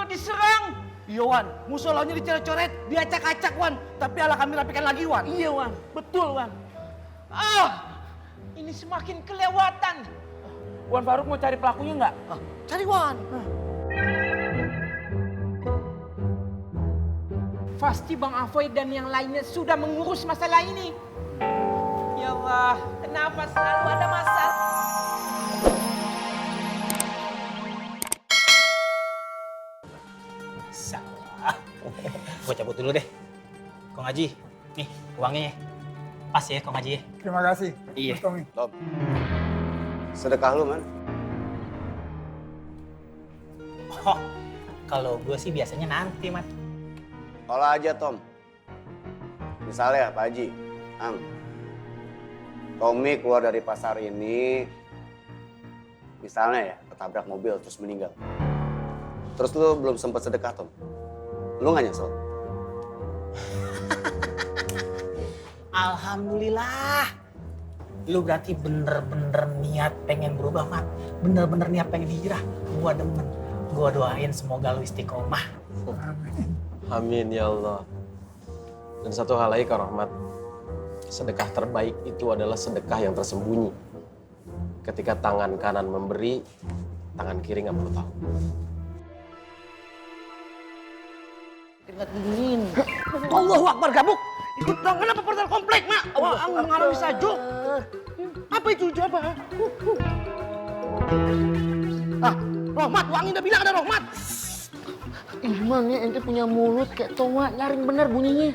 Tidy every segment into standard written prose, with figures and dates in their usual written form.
diserang. Iya Wan, musolanya dicoret-coret, diacak-acak Wan. Tapi ala kami rapikan lagi Wan. Iya Wan, betul Wan. Ini semakin kelewatan. Wan Faruk mau cari pelakunya nggak? Cari Wan. Pasti Bang Afoy dan yang lainnya sudah mengurus masalah ini. Ya Allah, kenapa selalu ada masalah? Salah. Gue cabut dulu deh. Kong Haji, nih uangnya ya. Pas ya Kong Haji ya. Terima kasih. Iya. Mas Tommy. Tom, sedekah lu man? Oh, kalau gue sih biasanya nanti, Mat. Olah aja Tom. Misalnya Pak Haji, Ang, Tommy keluar dari pasar ini, misalnya ya, ketabrak mobil terus meninggal. Terus lu belum sempat sedekah Tom. Lu nggak nyesel? Alhamdulillah. Lu berarti bener-bener niat pengen berubah, Mat. Bener-bener niat pengen hijrah. Gua demen. Gua doain semoga lu istiqomah. Amin ya Allah. Dan satu hal lagi Kak Rahmat, sedekah terbaik itu adalah sedekah yang tersembunyi. Ketika tangan kanan memberi, tangan kiri nggak perlu tahu. Keringat dingin. Allahu Akbar gabuk. Ikut dong, kenapa portal komplek Mak? Wah, ang mengalami sajuk. Apa itu coba? Rohmat, wangi udah bilang ada Rohmat. Gimana ente punya mulut kayak toa, nyaring bener bunyinya.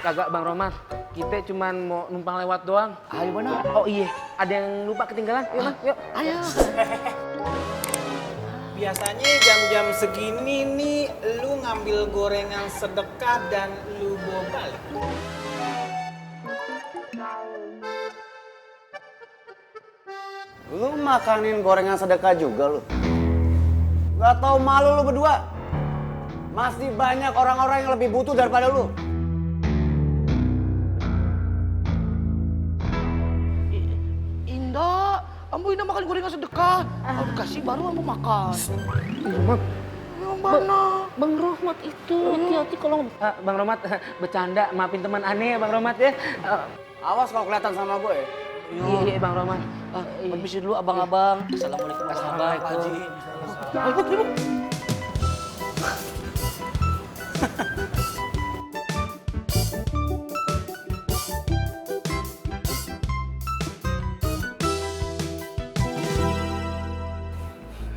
Kagak Bang Roman, kita cuman mau numpang lewat doang. Ayo mana? Oh iya, ada yang lupa ketinggalan. Yuk, Bang, yuk. Ayo. Biasanya jam-jam segini nih lu ngambil gorengan sedekah dan lu bawa balik. Lu makanin gorengan sedekah juga lu? Gak tau malu lu berdua? Masih banyak orang-orang yang lebih butuh daripada lu. Indah, ambo Indah makan gorengan sedekah. Ambo kasih baru ambo makan. Rohmat, Yang mana? Bang Rohmat itu hati-hati kalau Bang Romat, bercanda, maafin teman aneh ya Bang Romat ya. Awas kalau kelihatan sama gue ya. Iya, Bang Roman. Permisi dulu abang-abang. Assalamualaikum warahmatullahi wabarakatuh. Ayo, Buk.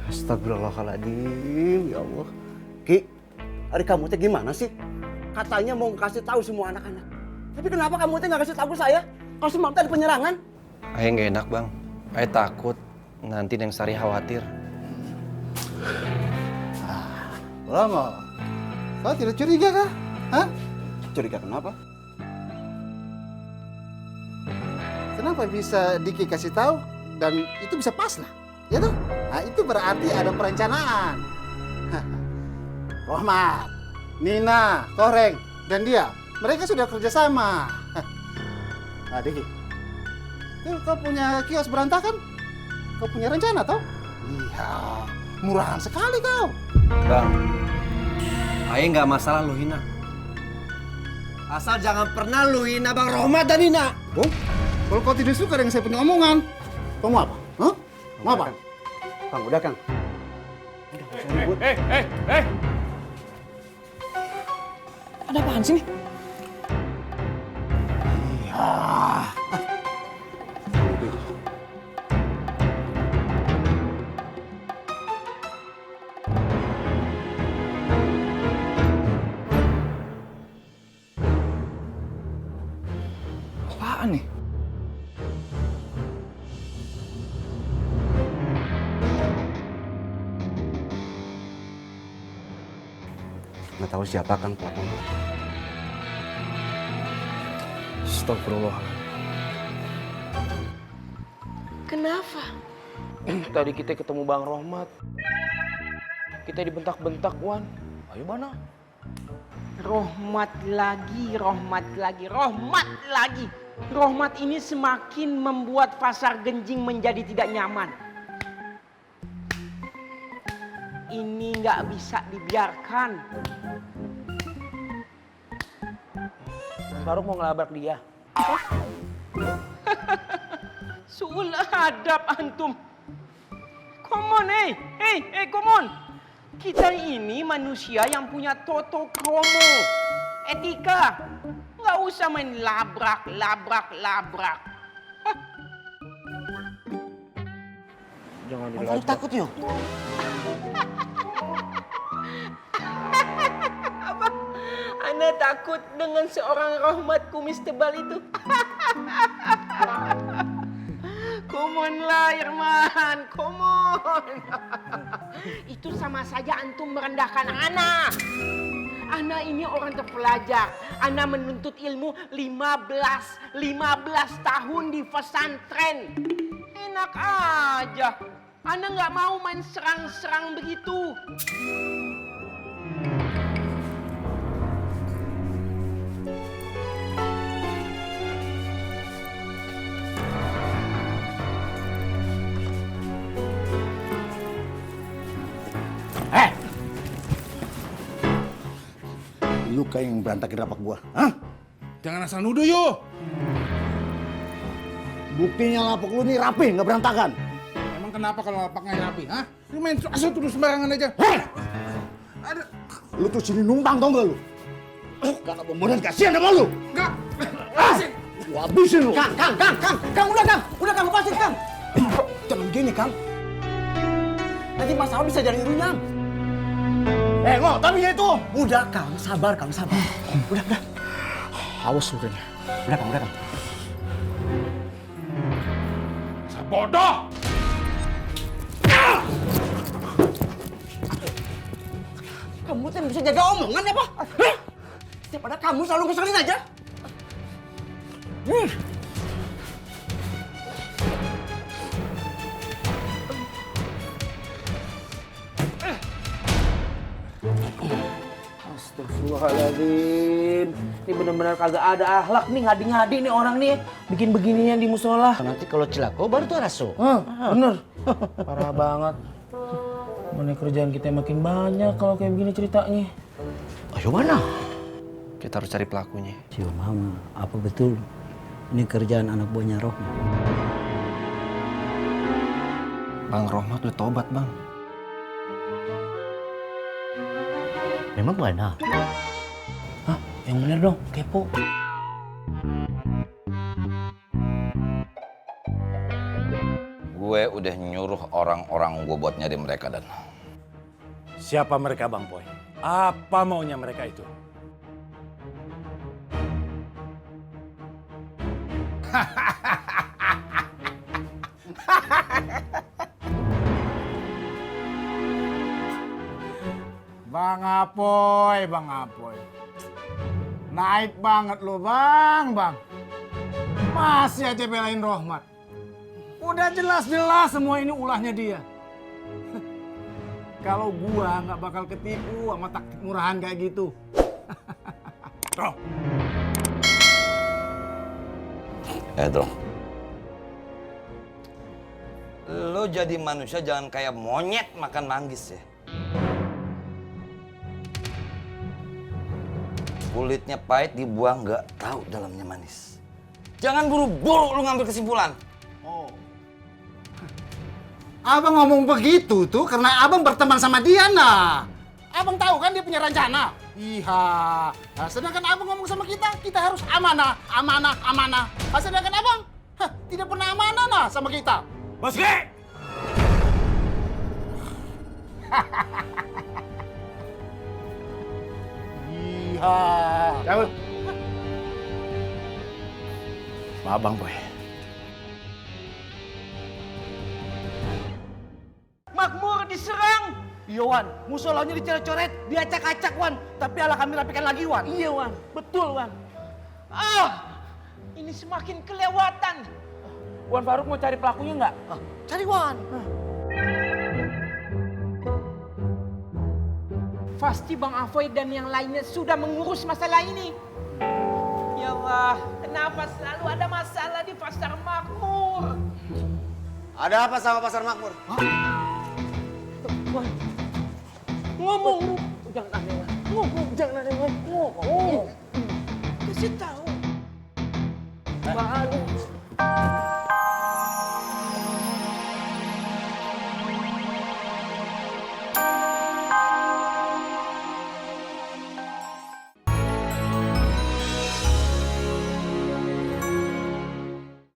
Astagfirullahaladzim, ya Allah. Ki, hari kamu teh gimana sih? Katanya mau kasih tahu semua anak-anak. Tapi kenapa kamu teh nggak kasih tahu ke saya? Kalau semalam tadi penyerangan. Ayah nggak enak bang. Ayah takut nanti Neng Sari khawatir. Lama. Kau tidak curiga kah? Hah? Curiga kenapa? Kenapa bisa Diki kasih tahu dan itu bisa pas lah, ya tuh? Nah itu berarti ada perencanaan. Rohmat, Nina, Koreng, dan dia, mereka sudah kerjasama. Nah Diki, tuh kau punya kios berantakan, kau punya rencana toh? Iya, murahan sekali kau. Bang, Ayah nggak masalah lu hina. Asal jangan pernah lu hina Bang Rohmat dan Nina. Oh, kalau kau tidak suka dengan saya punya omongan, kau mau apa? Hah? Mau apa? Kang, udah Kang. Ada apaan sih nih? Apaan nih? Nggak tahu siapa Kang pelakunya. Astagfirullahaladzim. kenapa? Tadi kita ketemu Bang Rohmat. Kita dibentak-bentak, Wan. Ayo mana? Rohmat lagi, Rohmat lagi, Rohmat lagi. Rohmat ini semakin membuat pasar Genjing menjadi tidak nyaman. Ini nggak bisa dibiarkan. Faruk mau ngelabrak dia. Suul adab antum. Come on, come on. Kita ini manusia yang punya toto kromo. Etika. Nggak usah main labrak. Jangan Faruk dilabrak. takut yuk. Ana takut dengan seorang Rahmat kumis tebal itu. Come on lah Irman, come on. Itu sama saja antum merendahkan Ana. Ana ini orang terpelajar. Ana menuntut ilmu 15 tahun di pesantren. Enak aja. Ana nggak mau main serang-serang begitu. Lu kayak yang berantakin rapak gua, hah? Jangan asal nuduh yuk. Buktinya lapak lu nih rapi, nggak berantakan. Emang kenapa kalau lapaknya rapi, hah? Lu main asal tuduh sembarangan aja. Hei! Ada. Lu tuh sini numpang tau gak lu? Karena pembunuhan kasihan sama lu. Enggak. Gua habisin lu. Kang, udah Kang, lepasin Kang. Jangan gini Kang. Nanti masalah bisa jadi runyam. Ngok, tapi itu. Udah Kang, sabar Kang, sabar. Udah. Awas lu kayaknya. Udah Kang. Bodoh. Kamu tuh bisa jaga omongan ya, Pak? Setiap ada kamu selalu ngeselin aja. Astagfirullahaladzim. Ini benar-benar kagak ada akhlak nih, ngadi-ngadi nih orang nih. Bikin beginian di musola. Nanti kalau celaka baru tuh raso. Bener. Parah banget. Mana kerjaan kita makin banyak kalau kayak begini ceritanya. Ayo mana? Kita harus cari pelakunya. Si Mama, apa betul ini kerjaan anak buahnya Rohmat? Bang Rohmat udah tobat, Bang. Memang benar. Hah? Yang bener dong, kepo. Gue udah nyuruh orang-orang gue buat nyari mereka, Dan. Siapa mereka, Bang Poy? Apa maunya mereka itu? Bang Apoy. Naik banget lo, Bang. Masih aja belain Rohmat. Udah jelas-jelas semua ini ulahnya dia. Kalau gua nggak bakal ketipu sama taktik murahan kayak gitu. Roh. Dong. Lo jadi manusia jangan kayak monyet makan manggis ya. Kulitnya pahit dibuang nggak tahu dalamnya manis. Jangan buru-buru lu ngambil kesimpulan. Abang ngomong begitu tuh karena abang berteman sama Diana. Abang tahu kan dia punya rencana. Iya. Nah, sedangkan abang ngomong sama kita harus amanah. Nah, sedangkan abang tidak pernah amanah nah sama kita. Boski! Iya. Cabut. Maaf Bang Boy. Makmur diserang. Iya Wan, musolanya dicoret-coret, diacak-acak Wan. Tapi ala kami rapikan lagi Wan. Iya Wan, betul Wan. Ini semakin kelewatan. Wan Faruk mau cari pelakunya nggak? Cari Wan. Pasti Bang Afoy dan yang lainnya sudah mengurus masalah ini. Ya Allah, kenapa selalu ada masalah di Pasar Makmur? Ada apa sama Pasar Makmur? Ngomong lu. Jangan aneh. Ngomong. Jangan aneh. Ngomong. Kasih tahu. Malu.